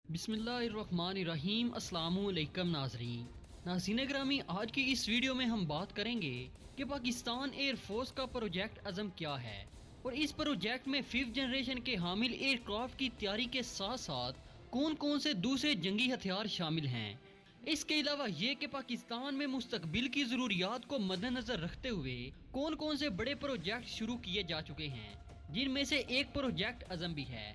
بسم اللہ الرحمن الرحیم۔ السلام علیکم ناظرین گرامی، آج کی اس ویڈیو میں ہم بات کریں گے کہ پاکستان ایئر فورس کا پروجیکٹ عزم کیا ہے اور اس پروجیکٹ میں 5th جنریشن کے حامل ایئر کرافٹ کی تیاری کے ساتھ ساتھ کون کون سے دوسرے جنگی ہتھیار شامل ہیں۔ اس کے علاوہ یہ کہ پاکستان میں مستقبل کی ضروریات کو مد نظر رکھتے ہوئے کون کون سے بڑے پروجیکٹ شروع کیے جا چکے ہیں، جن میں سے ایک پروجیکٹ عزم بھی ہے۔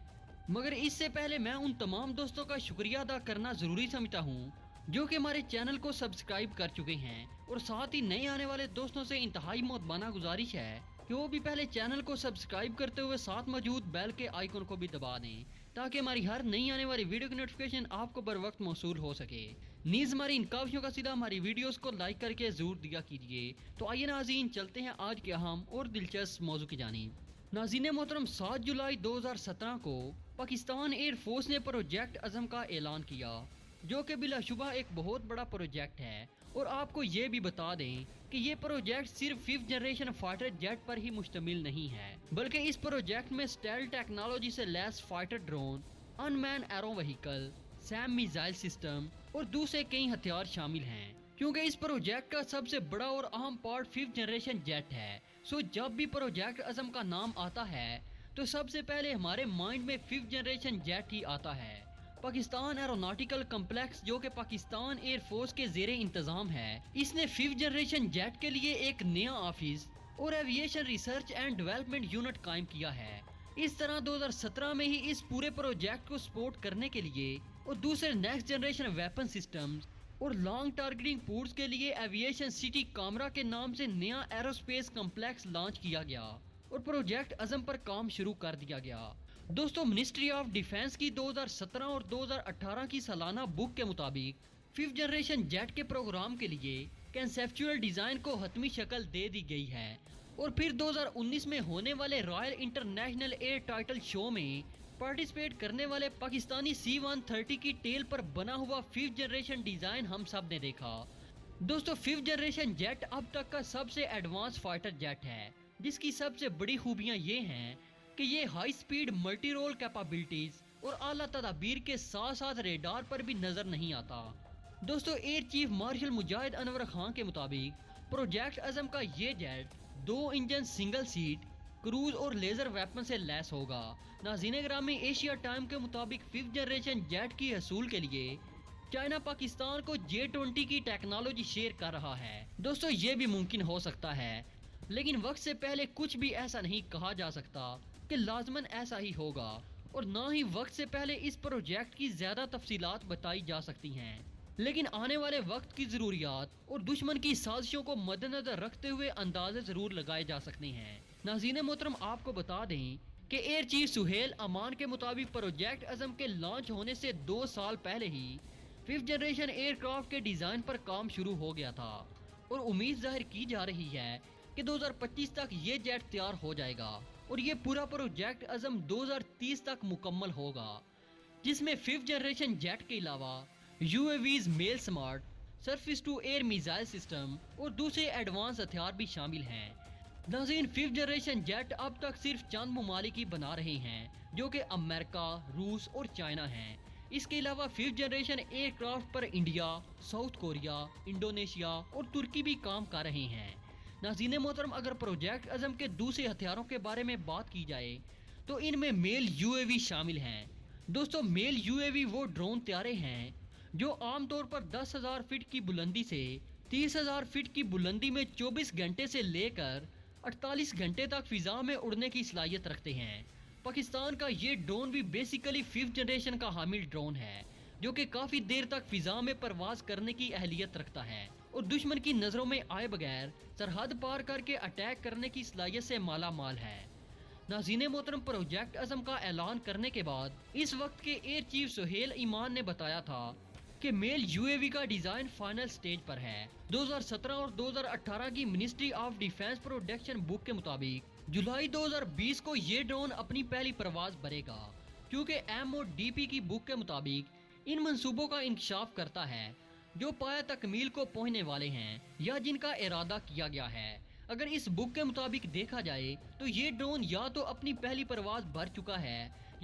مگر اس سے پہلے میں ان تمام دوستوں کا شکریہ ادا کرنا ضروری سمجھتا ہوں جو کہ ہمارے چینل کو سبسکرائب کر چکے ہیں، اور ساتھ ہی نئے آنے والے دوستوں سے انتہائی مؤدبانہ گزارش ہے کہ وہ بھی پہلے چینل کو سبسکرائب کرتے ہوئے ساتھ موجود بیل کے آئیکن کو بھی دبا دیں تاکہ ہماری ہر نئی آنے والی ویڈیو کی نوٹیفیکیشن آپ کو بر وقت موصول ہو سکے۔ نیز ہماری ان کاوشوں کا سیدھا ہماری ویڈیوز کو لائک کر کے ضرور دیا کیجیے۔ تو آئیے ناظرین، چلتے ہیں آج کے اہم اور دلچسپ موضوع کی جانب۔ ناظرین محترم، 7 جولائی 2017 کو پاکستان ایئر فورس نے پروجیکٹ عزم کا اعلان کیا، جو کہ بلا شبہ ایک بہت بڑا پروجیکٹ ہے، اور آپ کو یہ بھی بتا دیں کہ یہ پروجیکٹ صرف 5th جنریشن فائٹر جیٹ پر ہی مشتمل نہیں ہے، بلکہ اس پروجیکٹ میں اسٹیل ٹیکنالوجی سے لیس fighter drone, unmanned aero vehicle, SAM missile system اور دوسرے کئی ہتھیار شامل ہیں، کیونکہ اس پروجیکٹ کا سب سے بڑا اور اہم پارٹ 5th جنریشن جیٹ ہے۔ جب بھی پروجیکٹ عزم کا نام آتا ہے تو سب سے پہلے ہمارے مائنڈ میں 5th جنریشن جیٹ ہی آتا ہے۔ پاکستان ایروناٹیکل کمپلیکس، جو کہ پاکستان ایئر فورس کے زیر انتظام ہے، اس نے 5th جنریشن جیٹ کے لیے ایک نیا آفس اور aviation research and development unit قائم کیا ہے۔ اس طرح 2017 میں ہی اس پورے پروجیکٹ کو سپورٹ کرنے کے لیے اور دوسرے نیکسٹ جنریشن ویپن سسٹمز اور لانگ ٹارگیٹنگ پورٹس کے لیے ایویشن سٹی کامرا کے نام سے نیا ایروسپیس کمپلیکس لانچ کیا گیا اور پروجیکٹ عزم پر کام شروع کر دیا گیا۔ دوستو، منسٹری آف ڈیفنس کی 2017 اور 2018 کی سالانہ بک کے مطابق 5th جنریشن جیٹ کے پروگرام کے لیے کنسیپچول ڈیزائن کو حتمی شکل دے دی گئی ہے، اور پھر 2019 میں ہونے والے رائل انٹرنیشنل ایئر ٹائٹل شو میں پارٹیسپیٹ کرنے والے پاکستانی C-130 کی ٹیل پر بنا ہوا 5th جنریشن ڈیزائن ہم سب نے دیکھا۔ دوستو، 5th جنریشن جیٹ اب تک کا سب سے ایڈوانس فائٹر جیٹ ہے، جس کی سب سے بڑی خوبیاں یہ ہیں کہ یہ ہائی سپیڈ ملٹی رول کیپابلٹیز اور اعلیٰ تدابیر کے ساتھ ساتھ ریڈار پر بھی نظر نہیں آتا۔ دوستو، air chief marshal Mujahid Anwar Khan کے مطابق پروجیکٹ عزم کا یہ jet 2 engine single seat cruise اور لیزر ویپن سے لیس ہوگا۔ ناظرین گرامی، ایشیا ٹائم کے مطابق 5th جنریشن جیٹ کی حصول کے لیے چائنا پاکستان کو J-20 کی ٹیکنالوجی شیئر کر رہا ہے۔ دوستو، یہ بھی ممکن ہو سکتا ہے، لیکن وقت سے پہلے کچھ بھی ایسا نہیں کہا جا سکتا کہ لازماً ایسا ہی ہوگا، اور نہ ہی وقت سے پہلے اس پروجیکٹ کی زیادہ تفصیلات بتائی جا سکتی ہیں، لیکن آنے والے وقت کی ضروریات اور دشمن کی سازشوں کو مد نظر رکھتے ہوئے اندازے ضرور لگائے جا سکتے ہیں۔ ناظرین محترم، آپ کو بتا دیں کہ ایئر چیف سہیل امان کے مطابق پروجیکٹ عزم کے لانچ ہونے سے 2 سال پہلے ہی 5th جنریشن ایئر کرافٹ کے ڈیزائن پر کام شروع ہو گیا تھا، اور امید ظاہر کی جا رہی ہے کہ 2025 تک یہ جیٹ تیار ہو جائے گا، اور یہ پورا پروجیکٹ عزم 2030 تک مکمل ہوگا، جس میں 5th جنریشن جیٹ کے علاوہ UAVs میل smart surface to air missile system اور دوسرے ایڈوانس ہتھیار بھی شامل ہیں۔ ناظرین، 5th جنریشن جیٹ اب تک صرف چند ممالک ہی بنا رہے ہیں، جو کہ امریکہ، روس اور چائنا ہیں۔ اس کے علاوہ 5th جنریشن ایئر کرافٹ پر انڈیا، ساؤتھ کوریا، انڈونیشیا اور ترکی بھی کام کر رہے ہیں۔ ناظرین محترم، اگر پروجیکٹ عزم کے دوسرے ہتھیاروں کے بارے میں بات کی جائے تو ان میں میل UAV شامل ہیں۔ دوستو، میل UAV وہ ڈرون طیارے ہیں جو عام طور پر 10,000 فٹ کی بلندی سے 30,000 فٹ کی بلندی میں 24 گھنٹے سے لے کر 48 گھنٹے تک فضا میں اڑنے کی صلاحیت رکھتے ہیں۔ پاکستان کا یہ ڈرون بھی بیسیکلی 5th جنریشن کا حامل ڈرون ہے، جو کہ کافی دیر تک فضا میں پرواز کرنے کی اہلیت رکھتا ہے اور دشمن کی نظروں میں آئے بغیر سرحد پار کر کے اٹیک کرنے کی صلاحیت سے مالا مال ہے۔ ناظرین محترم، پروجیکٹ عزم کا اعلان کرنے کے بعد اس وقت کے ایئر چیف سہیل ایمان نے بتایا تھا کہ میل UAV کا ڈیزائن فائنل سٹیج پر ہے۔ 2017 اور 2018 کی منسٹری آف ڈیفنس پروڈکشن بک کے مطابق جولائی 2020 کو یہ ڈرون اپنی پہلی پرواز بھرے گا، کیونکہ MODP کی بک کے مطابق ان منصوبوں کا انکشاف کرتا ہے جو پایہ تکمیل کو پہنچنے والے ہیں یا جن کا ارادہ کیا گیا ہے۔ اگر اس بک کے مطابق دیکھا جائے تو یہ ڈرون یا تو اپنی پہلی پرواز بھر چکا ہے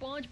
5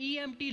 EMT